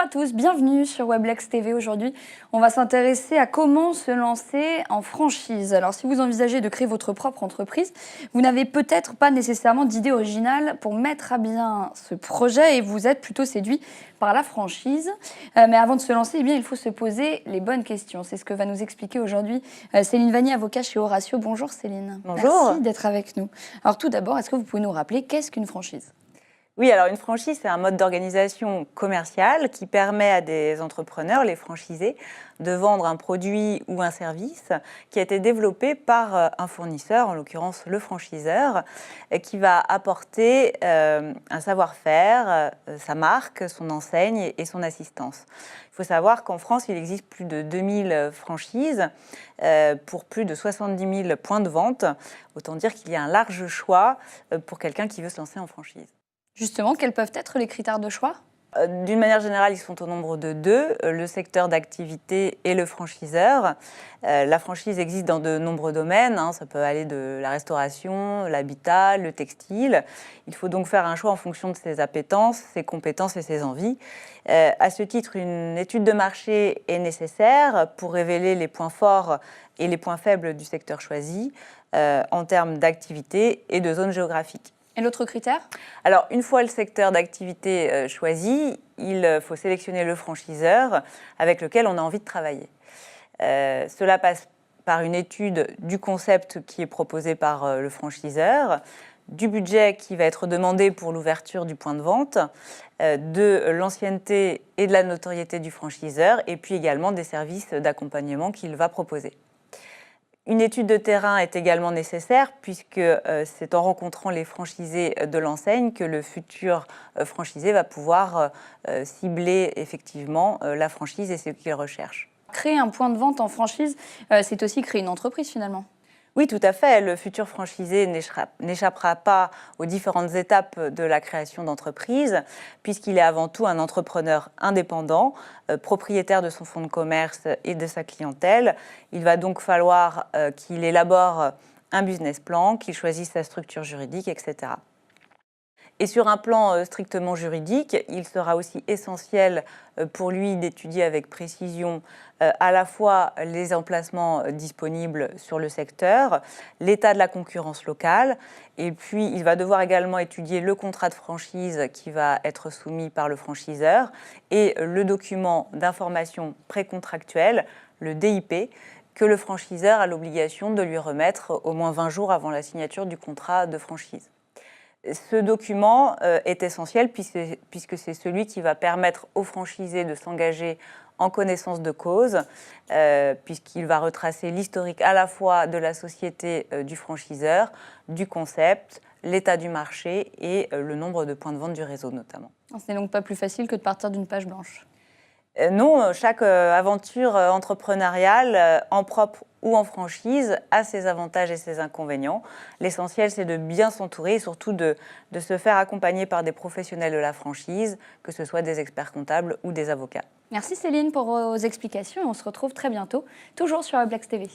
à tous, bienvenue sur Weblex TV. Aujourd'hui, on va s'intéresser à comment se lancer en franchise. Alors, si vous envisagez de créer votre propre entreprise, vous n'avez peut-être pas nécessairement d'idée originale pour mettre à bien ce projet et vous êtes plutôt séduit par la franchise. Mais avant de se lancer, eh bien, il faut se poser les bonnes questions. C'est ce que va nous expliquer aujourd'hui Céline Vannier, avocat chez Horatio. Bonjour Céline. Bonjour. Merci d'être avec nous. Alors tout d'abord, est-ce que vous pouvez nous rappeler qu'est-ce qu'une franchise ? Oui, alors une franchise, c'est un mode d'organisation commerciale qui permet à des entrepreneurs, les franchisés, de vendre un produit ou un service qui a été développé par un fournisseur, en l'occurrence le franchiseur, qui va apporter un savoir-faire, sa marque, son enseigne et son assistance. Il faut savoir qu'en France, il existe plus de 2000 franchises pour plus de 70 000 points de vente. Autant dire qu'il y a un large choix pour quelqu'un qui veut se lancer en franchise. Justement, quels peuvent être les critères de choix ? D'une manière générale, ils sont au nombre de deux, le secteur d'activité et le franchiseur. La franchise existe dans de nombreux domaines, ça peut aller de la restauration, l'habitat, le textile. Il faut donc faire un choix en fonction de ses appétences, ses compétences et ses envies. À ce titre, une étude de marché est nécessaire pour révéler les points forts et les points faibles du secteur choisi en termes d'activité et de zone géographique. Et l'autre critère ? Alors, une fois le secteur d'activité choisi, il faut sélectionner le franchiseur avec lequel on a envie de travailler. Cela passe par une étude du concept qui est proposé par le franchiseur, du budget qui va être demandé pour l'ouverture du point de vente, de l'ancienneté et de la notoriété du franchiseur, et puis également des services d'accompagnement qu'il va proposer. Une étude de terrain est également nécessaire puisque c'est en rencontrant les franchisés de l'enseigne que le futur franchisé va pouvoir cibler effectivement la franchise et ce qu'il recherche. Créer un point de vente en franchise, c'est aussi créer une entreprise finalement. Oui, tout à fait. Le futur franchisé n'échappera pas aux différentes étapes de la création d'entreprise, puisqu'il est avant tout un entrepreneur indépendant, propriétaire de son fonds de commerce et de sa clientèle. Il va donc falloir qu'il élabore un business plan, qu'il choisisse sa structure juridique, etc. Et sur un plan strictement juridique, il sera aussi essentiel pour lui d'étudier avec précision à la fois les emplacements disponibles sur le secteur, l'état de la concurrence locale, et puis il va devoir également étudier le contrat de franchise qui va être soumis par le franchiseur et le document d'information précontractuelle, le DIP, que le franchiseur a l'obligation de lui remettre au moins 20 jours avant la signature du contrat de franchise. Ce document est essentiel puisque c'est celui qui va permettre aux franchisés de s'engager en connaissance de cause, puisqu'il va retracer l'historique à la fois de la société du franchiseur, du concept, l'état du marché et le nombre de points de vente du réseau notamment. Ce n'est donc pas plus facile que de partir d'une page blanche. Non, chaque aventure entrepreneuriale, en propre ou en franchise, a ses avantages et ses inconvénients. L'essentiel, c'est de bien s'entourer et surtout de se faire accompagner par des professionnels de la franchise, que ce soit des experts comptables ou des avocats. Merci Céline pour vos explications et on se retrouve très bientôt, toujours sur Weblex TV.